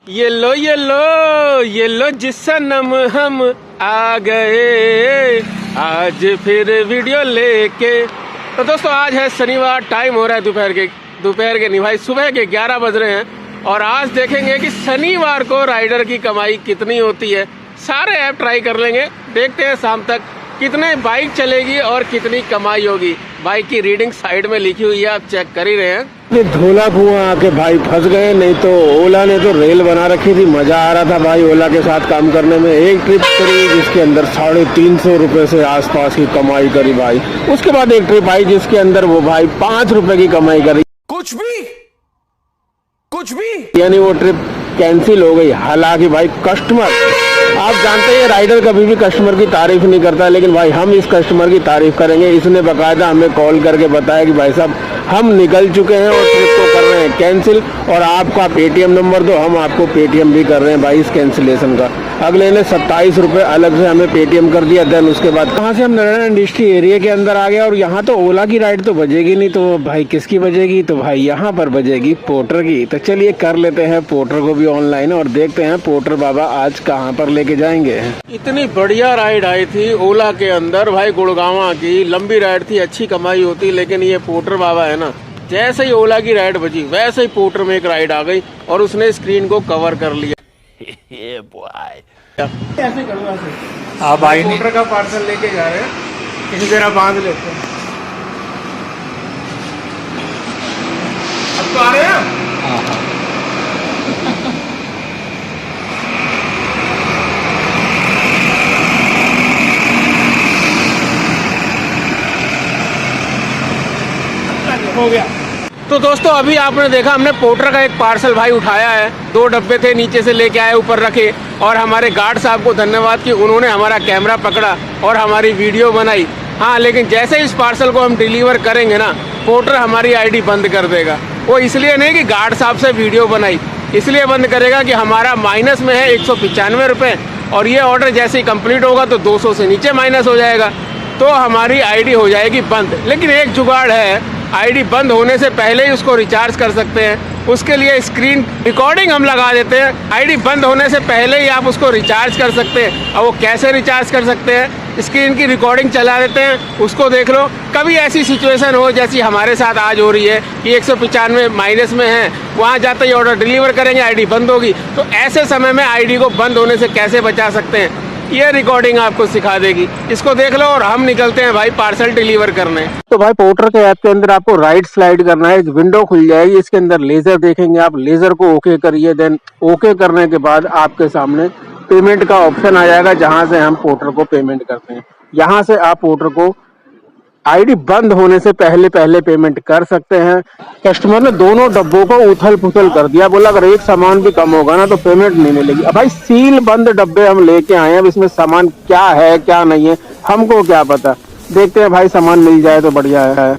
ये लो जिसनम हम आ गए आज फिर वीडियो लेके। तो दोस्तों आज है शनिवार, टाइम हो रहा है दोपहर के नहीं भाई सुबह के 11 बज रहे हैं और आज देखेंगे कि शनिवार को राइडर की कमाई कितनी होती है। सारे ऐप ट्राई कर लेंगे, देखते हैं शाम तक कितने बाइक चलेगी और कितनी कमाई होगी। बाइक की रीडिंग साइड में लिखी हुई है, आप चेक कर ही रहे हैं। धोला कुआं आके भाई फंस गए, नहीं तो ओला ने तो रेल बना रखी थी। मजा आ रहा था भाई ओला के साथ काम करने में। एक ट्रिप करी जिसके अंदर 350 रुपए से आसपास की कमाई करी भाई। उसके बाद एक ट्रिप आई जिसके अंदर वो भाई 5 रुपए की कमाई करी। कुछ भी यानी वो ट्रिप कैंसिल हो गई। हालांकि भाई कस्टमर, आप जानते हैं राइडर कभी भी कस्टमर की तारीफ नहीं करता, लेकिन भाई हम इस कस्टमर की तारीफ करेंगे। इसने बकायदा हमें कॉल करके बताया कि भाई साहब हम निकल चुके हैं और ट्रिप को कर रहे हैं कैंसिल, और आपका पेटीएम नंबर दो, हम आपको पेटीएम भी कर रहे हैं भाई इस कैंसिलेशन का। अगले ने 27 रुपए अलग से हमें पेटीएम कर दिया। देन उसके बाद कहाँ से हम नारायण इंडस्ट्री एरिया के अंदर आ गया और यहाँ तो ओला की राइड तो बजेगी नहीं, तो भाई किसकी बजेगी? तो भाई यहाँ पर बजेगी पोर्टर की। तो चलिए कर लेते हैं पोर्टर को भी ऑनलाइन और देखते हैं पोर्टर बाबा आज कहाँ पर लेके जाएंगे। इतनी बढ़िया राइड आई थी ओला के अंदर भाई, गुड़गांव की लंबी राइड थी, अच्छी कमाई होती, लेकिन ये पोर्टर बाबा है ना, जैसे ही ओला की राइड बजी वैसे ही पोर्टर में एक राइड आ गई और उसने स्क्रीन को कवर कर लिया। ऐसे करूँगा आप भाई पोर्टर का पार्सल लेके जा रहे हैं, किसी तरह बांध लेते हैं। अब तो आ रहे हैं। हो गया। तो दोस्तों अभी आपने देखा हमने पोर्टर का एक पार्सल भाई उठाया है। 2 डब्बे थे, नीचे से लेके आए, ऊपर रखे, और हमारे गार्ड साहब को धन्यवाद कि उन्होंने हमारा कैमरा पकड़ा और हमारी वीडियो बनाई। हाँ, लेकिन जैसे इस पार्सल को हम डिलीवर करेंगे ना, पोर्टर हमारी आईडी बंद कर देगा। वो इसलिए नहीं कि गार्ड साहब से वीडियो बनाई, इसलिए बंद करेगा कि हमारा माइनस में है 195 रुपये, और ये ऑर्डर जैसे ही कंप्लीट होगा तो 200 से नीचे माइनस हो जाएगा, तो हमारी आईडी हो जाएगी बंद। लेकिन एक जुगाड़ है, आईडी बंद होने से पहले ही उसको रिचार्ज कर सकते हैं। उसके लिए स्क्रीन रिकॉर्डिंग हम लगा देते हैं। आईडी बंद होने से पहले ही आप उसको रिचार्ज कर सकते हैं। और वो कैसे रिचार्ज कर सकते हैं? स्क्रीन की रिकॉर्डिंग चला देते हैं, उसको देख लो। कभी ऐसी सिचुएशन हो जैसी हमारे साथ आज हो रही है कि 195 माइनस में है, वहाँ जाते ही ऑर्डर डिलीवर करेंगे, आईडी बंद होगी, तो ऐसे समय में आईडी को बंद होने से कैसे बचा सकते हैं, ये रिकॉर्डिंग आपको सिखा देगी। इसको देख लो और हम निकलते हैं भाई पार्सल डिलीवर करने। तो भाई पोर्टर के ऐप के अंदर आपको राइट स्लाइड करना है, विंडो खुल जाएगी, इसके अंदर लेजर देखेंगे आप, लेजर को ओके करिए। देन ओके करने के बाद आपके सामने पेमेंट का ऑप्शन आ जाएगा, जहां से हम पोर्टर को पेमेंट करते हैं। यहाँ से आप पोर्टर को आईडी बंद होने से पहले पेमेंट कर सकते हैं। कस्टमर ने दोनों डब्बों को उथल पुथल कर दिया, बोला अगर एक सामान भी कम होगा ना तो पेमेंट नहीं मिलेगी। अब भाई सील बंद डब्बे हम लेके आए हैं, अब इसमें सामान क्या है क्या नहीं है हमको क्या पता। देखते हैं भाई, सामान मिल जाए तो बढ़िया है।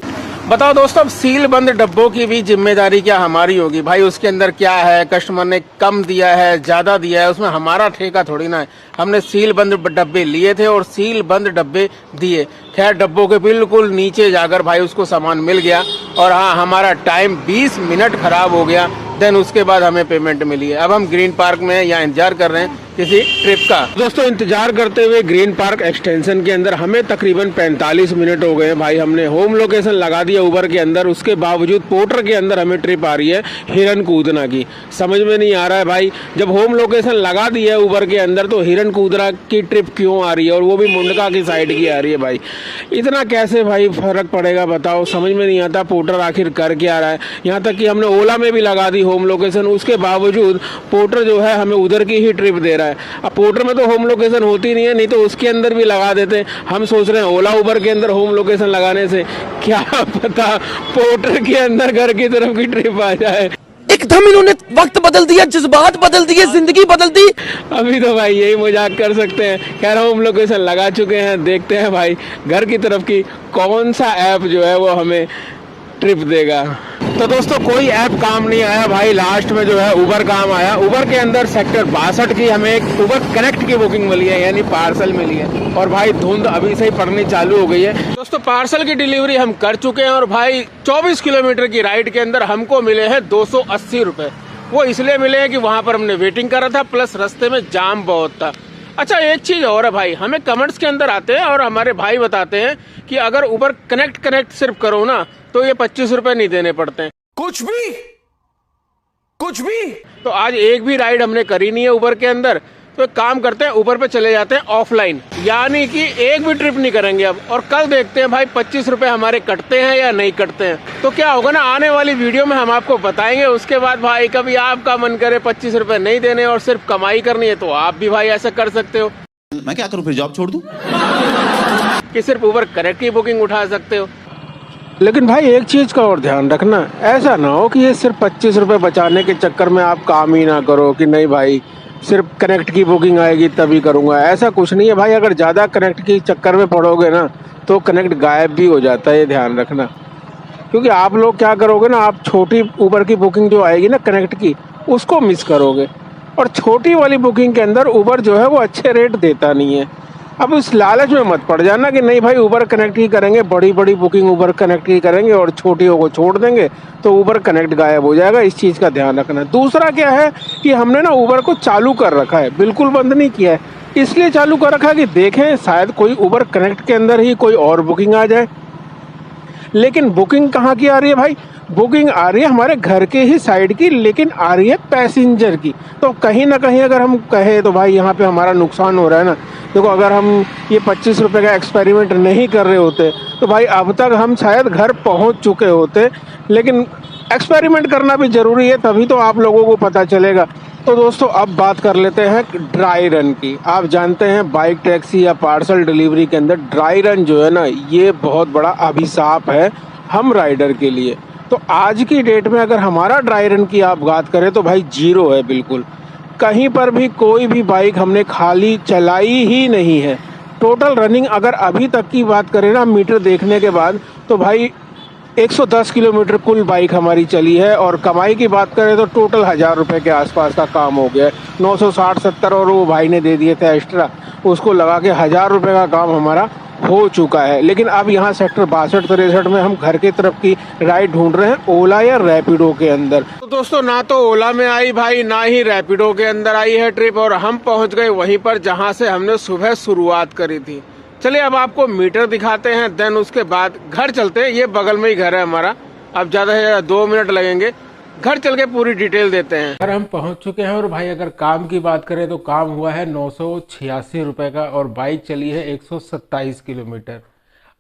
बताओ दोस्तों, अब सील बंद डब्बों की भी जिम्मेदारी क्या हमारी होगी? भाई उसके अंदर क्या है, कस्टमर ने कम दिया है, ज्यादा दिया है, उसमें हमारा ठेका थोड़ी ना है। हमने सील बंद डब्बे लिए थे और सील बंद डब्बे दिए। खैर डब्बों के बिल्कुल नीचे जाकर भाई उसको सामान मिल गया, और हाँ हमारा टाइम 20 मिनट खराब हो गया। देन उसके बाद हमें पेमेंट मिली है। अब हम ग्रीन पार्क में यहाँ इंतजार कर रहे हैं किसी ट्रिप का। दोस्तों इंतजार करते हुए ग्रीन पार्क एक्सटेंशन के अंदर हमें तकरीबन 45 मिनट हो गए भाई। हमने होम लोकेशन लगा दिया उबर के अंदर, उसके बावजूद पोर्टर के अंदर हमें ट्रिप आ रही है हिरन कूदना की। समझ में नहीं आ रहा है भाई, जब होम लोकेशन लगा दी है उबर के अंदर तो हिरन कूदना की ट्रिप क्यों आ रही है, और वो भी मुंडका की साइड की आ रही है भाई। इतना कैसे भाई फर्क पड़ेगा बताओ, समझ में नहीं आता पोर्टर आखिर कर क्या रहा है। यहाँ तक कि हमने ओला में भी लगा दी होम लोकेशन, उसके बावजूद पोर्टर जो है हमें उधर की ही ट्रिप दे रहा है। अब पोर्टर में तो होम लोकेशन होती नहीं है, नहीं तो उसके अंदर भी लगा देते। हम सोच रहे हैं ओला उबर के अंदर होम लोकेशन लगाने से क्या पता पोर्टर के अंदर घर की तरफ की ट्रिप आ जाए। एकदम इन्होंने वक्त बदल दिया, जज्बात बदल दिए, जिंदगी बदल दी। अभी तो भाई यही मजाक कर सकते हैं। कह रहा हूँ होम लोकेशन लगा चुके हैं, देखते हैं भाई घर की तरफ की कौन सा ऐप जो है वो हमें ट्रिप देगा। तो दोस्तों कोई ऐप काम नहीं आया भाई, लास्ट में जो है उबर काम आया। उबर के अंदर सेक्टर 62 की हमें एक उबर कनेक्ट की बुकिंग मिली है, यानी पार्सल मिली है, और भाई धुंध अभी से ही पड़नी चालू हो गई है। दोस्तों पार्सल की डिलीवरी हम कर चुके हैं और भाई 24 किलोमीटर की राइड के अंदर हमको मिले हैं 280 रुपए। वो इसलिए मिले हैं कि वहां पर हमने वेटिंग करा था, प्लस रास्ते में जाम बहुत था। अच्छा, एक चीज और है भाई, हमें कमेंट्स के अंदर आते हैं और हमारे भाई बताते हैं कि अगर उबर कनेक्ट सिर्फ करो ना तो ये 25 रुपए नहीं देने पड़ते हैं। कुछ भी तो आज एक भी राइड हमने करी नहीं है उबर के अंदर, तो एक काम करते हैं, ऊबर पे चले जाते हैं ऑफलाइन, यानी कि एक भी ट्रिप नहीं करेंगे अब, और कल देखते हैं भाई 25 रुपए हमारे कटते हैं या नहीं कटते हैं। तो क्या होगा ना, आने वाली वीडियो में हम आपको बताएंगे। उसके बाद भाई कभी आपका मन करे 25 रुपए नहीं देने और सिर्फ कमाई करनी है तो आप भी भाई ऐसा कर सकते हो। मैं क्या करूं, फिर जॉब छोड़ दूं? कि सिर्फ उबर करेक्ट की बुकिंग उठा सकते हो। लेकिन भाई एक चीज का और ध्यान रखना, ऐसा ना हो कि ये सिर्फ 25 रुपए बचाने के चक्कर में आप काम ही ना करो कि नहीं भाई सिर्फ कनेक्ट की बुकिंग आएगी तभी करूँगा। ऐसा कुछ नहीं है भाई, अगर ज़्यादा कनेक्ट के चक्कर में पड़ोगे ना तो कनेक्ट गायब भी हो जाता है, ये ध्यान रखना। क्योंकि आप लोग क्या करोगे ना, आप छोटी उबर की बुकिंग जो आएगी ना कनेक्ट की, उसको मिस करोगे, और छोटी वाली बुकिंग के अंदर उबर जो है वो अच्छे रेट देता नहीं है। अब इस लालच में मत पड़ जाना कि नहीं भाई उबर कनेक्ट ही करेंगे, बड़ी बड़ी बुकिंग उबर कनेक्ट ही करेंगे और छोटियों को छोड़ देंगे तो उबर कनेक्ट गायब हो जाएगा। इस चीज़ का ध्यान रखना। दूसरा क्या है कि हमने ना उबर को चालू कर रखा है, बिल्कुल बंद नहीं किया है। इसलिए चालू कर रखा है कि देखें शायद कोई उबर कनेक्ट के अंदर ही कोई और बुकिंग आ जाए। लेकिन बुकिंग कहाँ की आ रही है भाई, बुकिंग आ रही है हमारे घर के ही साइड की, लेकिन आ रही है पैसेंजर की। तो कहीं ना कहीं अगर हम कहें तो भाई यहाँ पे हमारा नुकसान हो रहा है ना। देखो, अगर हम ये 25 रुपये का एक्सपेरिमेंट नहीं कर रहे होते तो भाई अब तक हम शायद घर पहुँच चुके होते। लेकिन एक्सपेरिमेंट करना भी ज़रूरी है, तभी तो आप लोगों को पता चलेगा। तो दोस्तों अब बात कर लेते हैं ड्राई रन की। आप जानते हैं बाइक टैक्सी या पार्सल डिलीवरी के अंदर ड्राई रन जो है ना, ये बहुत बड़ा अभिशाप है हम राइडर के लिए। तो आज की डेट में अगर हमारा ड्राई रन की आप बात करें तो भाई जीरो है बिल्कुल। कहीं पर भी कोई भी बाइक हमने खाली चलाई ही नहीं है। टोटल रनिंग अगर अभी तक की बात करें ना मीटर देखने के बाद, तो भाई 110 किलोमीटर कुल बाइक हमारी चली है। और कमाई की बात करें तो टोटल 1000 रुपये के आसपास का काम हो गया है। 960-70 और वो भाई ने दे दिए थे एक्स्ट्रा, उसको लगा के 1000 रुपये का काम हमारा हो चुका है। लेकिन अब यहाँ सेक्टर 62-63 में हम घर की तरफ की राइड ढूंढ रहे हैं ओला या रैपिडो के अंदर। तो दोस्तों ना तो ओला में आई भाई, ना ही रैपिडो के अंदर आई है ट्रिप, और हम पहुंच गए वहीं पर जहां से हमने सुबह शुरुआत करी थी। चलिए अब आपको मीटर दिखाते हैं, देन उसके बाद घर चलते हैं। ये बगल में ही घर है हमारा। अब ज्यादा से ज्यादा 2 मिनट लगेंगे, घर चल के पूरी डिटेल देते हैं। अगर हम पहुंच चुके हैं और भाई अगर काम की बात करें तो काम हुआ है 986 रुपये का और बाइक चली है 127 किलोमीटर।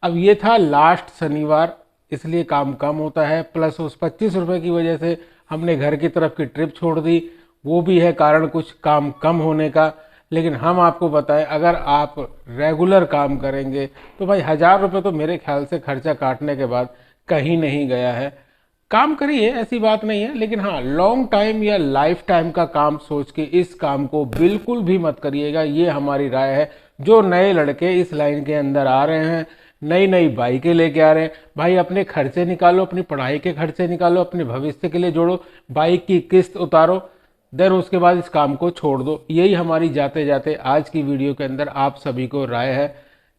अब ये था लास्ट शनिवार, इसलिए काम कम होता है, प्लस उस 25 रुपये की वजह से हमने घर की तरफ की ट्रिप छोड़ दी, वो भी है कारण कुछ काम कम होने का। लेकिन हम आपको बताएं, अगर आप रेगुलर काम करेंगे तो भाई 1000 रुपये तो मेरे ख्याल से खर्चा काटने के बाद कहीं नहीं गया है। काम करिए, ऐसी बात नहीं है, लेकिन हाँ लॉन्ग टाइम या लाइफ टाइम का काम सोच के इस काम को बिल्कुल भी मत करिएगा, ये हमारी राय है। जो नए लड़के इस लाइन के अंदर आ रहे हैं, नई नई बाइकें लेके आ रहे हैं, भाई अपने खर्चे निकालो, अपनी पढ़ाई के खर्चे निकालो, अपने भविष्य के लिए जोड़ो, बाइक की किस्त उतारो, देन उसके बाद इस काम को छोड़ दो। यही हमारी जाते जाते आज की वीडियो के अंदर आप सभी को राय है।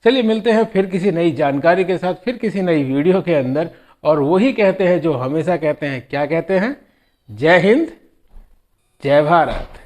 चलिए मिलते हैं फिर किसी नई जानकारी के साथ, फिर किसी नई वीडियो के अंदर। और वही कहते हैं जो हमेशा कहते हैं, क्या कहते हैं? जय हिंद, जय भारत।